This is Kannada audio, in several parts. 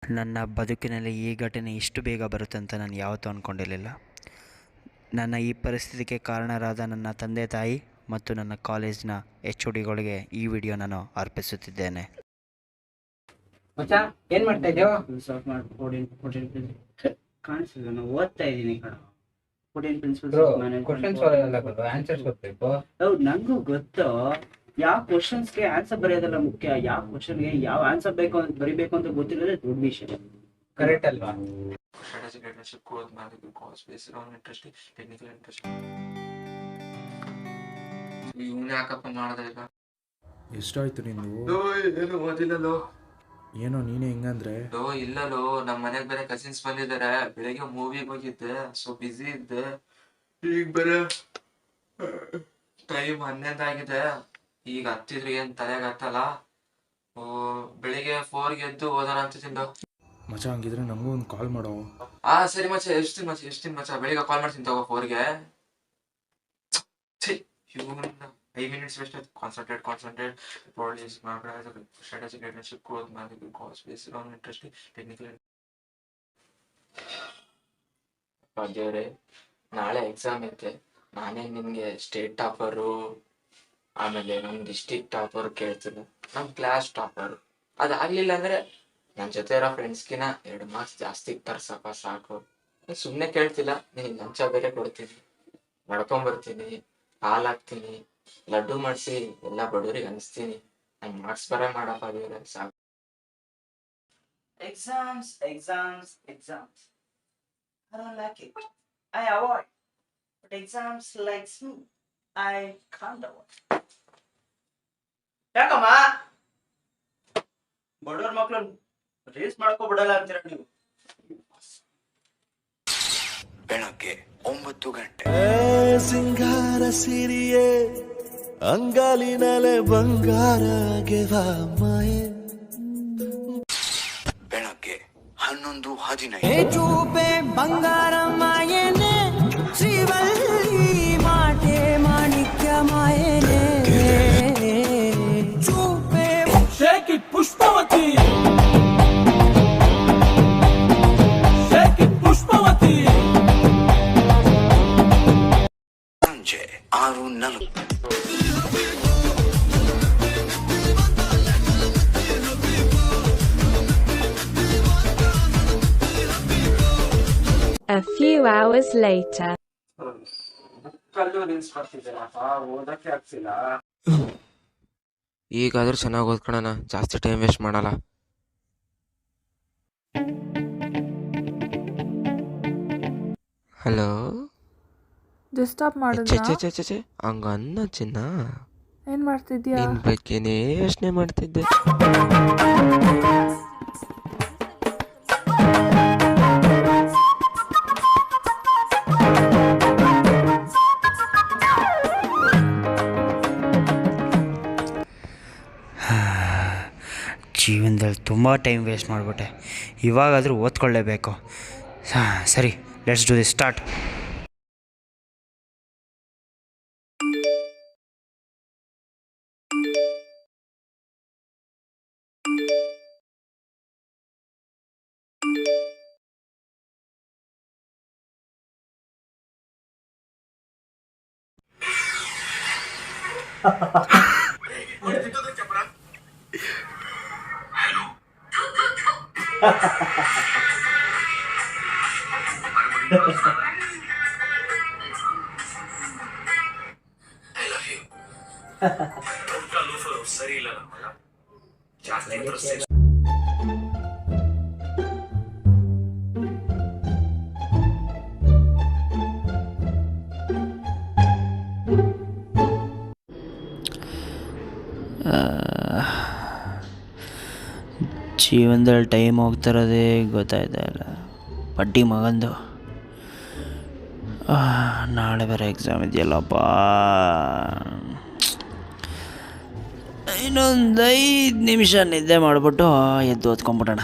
ನನ್ನ ಬದುಕಿನಲ್ಲಿ ಈ ಘಟನೆ ಇಷ್ಟು ಬೇಗ ಬರುತ್ತೆ ಅಂತ ನಾನು ಯಾವತ್ತೂ ಅಂದ್ಕೊಂಡಿರಲಿಲ್ಲ. ನನ್ನ ಈ ಪರಿಸ್ಥಿತಿಗೆ ಕಾರಣರಾದ ನನ್ನ ತಂದೆ ತಾಯಿ ಮತ್ತು ನನ್ನ ಕಾಲೇಜಿನ HODಗಳಿಗೆ ಈ ವಿಡಿಯೋ ನಾನು ಅರ್ಪಿಸುತ್ತಿದ್ದೇನೆ. ಮಚ್ಚಾ ಏನ್ ಮಾಡ್ತಾ ಇದ್ದೇವ? ಸಾಲ್ವ್ ಮಾಡಿ ಕಾಣಿಸಿಲ್ಲ. ನಾನು ಓದ್ತಾ ಇದ್ದೀನಿ ಕಣ. ಹೌದು, ನಂಗೂ ಗೊತ್ತು. ಯಾವ ಕ್ವಶನ್ಸ್ಗೆ ಆನ್ಸರ್ ಬರೆಯೋದಲ್ಲ ಮುಖ್ಯ, ಯಾವ ಕ್ವಶನ್ಗೆ ಯಾವ ಆನ್ಸರ್ ಬೇಕು ಅಂತ ಬರಿಬೇಕು ಅಂತ ಗೊತ್ತಿರೋದೇ ದೊಡ್ಡ ವಿಷಯ. ಕರೆಕ್ಟ್ ಅಲ್ವಾ? ಯಾಕಪ್ಪ ಮಾಡ್ದೆ ಈಗ? ಎಷ್ಟಾಯ್ತು ನಿಂದು? ಏನು ಓದಿಲ್ಲಲೋ. ಏನೋ ನೀನೇ ಹಿಂಗಂದ್ರೆ? ಇಲ್ಲಲೋ, ನಮ್ಮ ಮನೆಗ್ ಬೇರೆ ಕಸಿನ್ಸ್ ಬಂದಿದ್ದಾರೆ. ಬೆಳಿಗ್ಗೆ ಮೂವಿಗೆ ಹೋಗಿದ್ದೆ, ಸೊ ಬಿಸಿ ಇದ್ದೆ. ಈಗ ಬೇರೆ ಟೈಮ್ 11 ಆಗಿದೆ. ಈಗ ಹತ್ತಿದ್ರು ಏನ್ ತಲೆಗೆ ಹತ್ತಲ್ಲ. ಬೆಳಿಗ್ಗೆ 4ಗೆ ಎದ್ದು ಓದೋಣ ಅಂತಿದ್ದು. ಮಚ ಹಂಗಿದ್ರೆ ನಮಗೂ ಒಂದು ಕಾಲ್ ಮಾಡೋ. ಸರಿ ಮಚ್ಚ, ಎಷ್ಟಿನ್ ಮಚ್ಚ, ಬೆಳಿಗ್ಗೆ ಕಾಲ್ ಮಾಡ್ತೀನಿ ತಗೋ 4ಗೆ. 5 minutes ವೇಸ್ಟ್ ಆಯ್ತು. Concentrate police strategic leadership growth management cost based on interest technical. ದೇವ್ರೆ, ನಾಳೆ ಎಕ್ಸಾಮ್ ಐತೆ. ನಾನೇ ನಿನ್ಗೆ ಸ್ಟೇಟ್ ಟಾಪರು, ಆಮೇಲೆ ನಮ್ ಡಿಸ್ಟಿಕ್ ಟಾಪರ್ ಕೇಳ್ತಿಲ್ಲ, ನಮ್ ಕ್ಲಾಸ್ ಟಾಪರ್. ಅದಾಗ್ಲಿಲ್ಲ ಅಂದ್ರೆ ನನ್ ಜೊತೆ ಇರೋ ಫ್ರೆಂಡ್ಸ್ಗಿನ 2 ಮಾರ್ಕ್ಸ್ ಜಾಸ್ತಿ ತರ್ಸಪ್ಪ ಸಾಕು. ಸುಮ್ನೆ ಕೇಳ್ತಿಲ್ಲ, ನೀನ್ ಲಂಚ ಬೇರೆ ಕೊಡ್ತೀನಿ, ನಡ್ಕೊಂಬರ್ತೀನಿ, ಹಾಲ್ ಹಾಕ್ತೀನಿ, ಲಡ್ಡು ಮಾಡಿಸಿ ಎಲ್ಲ ಬಡವರಿಗೆ ಅನಿಸ್ತೀನಿ. ನಂಗೆ ಮಾರ್ಕ್ಸ್ ಬರ ಮಾಡಪ್ಪ ದೇವ್ರೆ ಸಾಕು. Exams. I don't like it. I avoid. But exams likes me. I can't avoid. ಯಾಕಮ್ಮ ಬಡವ್ರ ಮಕ್ಳು ರೇಸ್ ಮಾಡ್ಕೊಬಿಡಲ್ಲ ಅಂತೀರ ನೀವು? ಬೆಳಗ್ಗೆ 9 ಗಂಟೆ. ಸಿಂಗಾರ ಸಿರಿಯೇ ಅಂಗಾಲಿನಲೆ ಬಂಗಾರ ಮಾಯೆ. ಬೆಳಗ್ಗೆ 11:15. ಚೂಪೆ ಬಂಗಾರ ಮಾಯೇನೆ, ಶ್ರೀವಲ್ಲಿ ಮಾಟೆ ಮಾಣಿಕ್ಯ ಮಾಯೇನೆ. ಚೂಪೆ ಶೇಕಿ ಪುಷ್ಪವತಿ, ಪುಷ್ಪವತಿ. ಸಂಜೆ 6:40. A few hours later. ಕಲ್ಲು ರೀಲ್ಸ್ ಮಾಡ್ತಿದ್ದೀರಪ್ಪ, ಓದಕ್ಕೆ ಆಗ್ತಿಲ್ಲ. ಈಗಾದ್ರೂ ಚೆನ್ನಾಗಿ ಓದ್ಕೊಳೋಣ, ಜಾಸ್ತಿ ಟೈಮ್ ವೇಸ್ಟ್ ಮಾಡಲ್ಲ. ಹಲೋ, ಡಿಸ್ಟರ್ಬ್ ಮಾಡಿದ್ರಾ? ಹಂಗನ್ನ ಚಿನ್ನ, ಏನ್ ಮಾಡ್ತಿದ್ಯಾ? ನಿನ್ ಬಗ್ಗೆನೇ ಯೋಚನೆ ಮಾಡ್ತಿದ್ದೆ. ಜೀವನದಲ್ಲಿ ತುಂಬ ಟೈಮ್ ವೇಸ್ಟ್ ಮಾಡಿಬಿಟ್ಟೆ. ಇವಾಗಾದರೂ ಓದ್ಕೊಳ್ಳೇಬೇಕು. ಸರಿ, ಲೆಟ್ಸ್ ಡೂ ದಿಸ್, ಸ್ಟಾರ್ಟ್. ಸರಿ ಇಲ್ಲ ಜಾಸ್ತಿ. ಜೀವನದಲ್ಲಿ ಟೈಮ್ ಹೋಗ್ತಿರೋದೇ ಗೊತ್ತಾಯ್ತಾ ಇಲ್ಲ. ಬಡ್ಡಿ ಮಗಂದು ನಾಳೆ ಬೇರೆ ಎಕ್ಸಾಮ್ ಇದೆಯಲ್ಲಪ್ಪ. ಇನ್ನೊಂದು 5 ನಿಮಿಷ ನಿದ್ದೆ ಮಾಡಿಬಿಟ್ಟು ಎದ್ದು ಓದ್ಕೊಂಬಿಡೋಣ.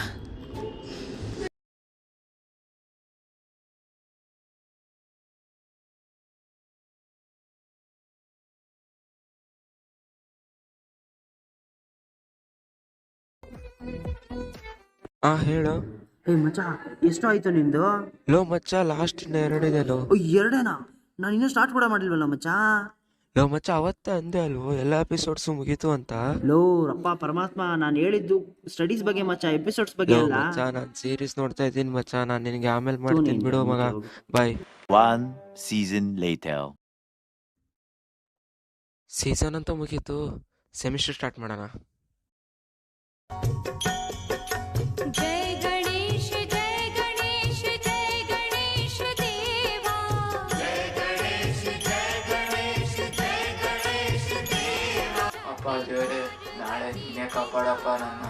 ಹೇಳು. ಮಚ್ಚ ಎಷ್ಟು ಆಯ್ತು ನಿಂದು? ಲೋ ಮಚ್ಚ, ಲಾಸ್ಟ್ ಇನ್ನ 2 ಇದೆ ಲೋ. ಎರಡೇನಾ? ನಾನು ಇನ್ನೂ ಸ್ಟಾರ್ಟ್ ಕೂಡ ಮಾಡಿಲ್ವಲ್ಲ ಮಚ್ಚ. ಲೋ ಮಚ್ಚ, ಅವತ್ತೇ ಅಂದೆ ಅಲ್ವೋ ಎಲ್ಲ ಎಪಿಸೋಡ್ಸು ಮುಗೀತು ಅಂತ. ಲೋ ರಪ್ಪ ಪರಮಾತ್ಮ, ನಾನು ಹೇಳಿದ್ದು ಸ್ಟಡೀಸ್ ಬಗ್ಗೆ ಮಚ್ಚ, ಎಪಿಸೋಡ್ಸ್ ಬಗ್ಗೆ ಲೋ ಅಲ್ಲ. ಮಚ್ಚ, ನಾನು ಸೀರೀಸ್ ನೋಡ್ತಾ ಇದ್ದೀನಿ ಮಚ್ಚ. ನಾನು ನಿನಗೆ ಆಮೇಲೆ ಮಾಡ್ತೀನಿ ಬಿಡು ಮಗ. ಬಾಯ್. One season later. ಸೀಸನ್ ಅಂತ ಮುಗೀತು, ಸೆಮಿಸ್ಟರ್ ಸ್ಟಾರ್ಟ್ ಮಾಡೋಣ. जय गणेश जय गणेश जय गणेश देवा जय गणेश जय गणेश जय गणेश देवा. ಅಪ್ಪ ದೇವರೇ, ನಾಳೆ ನೀನೇ ಕಾಪಾಡಪ್ಪ ನನ್ನ.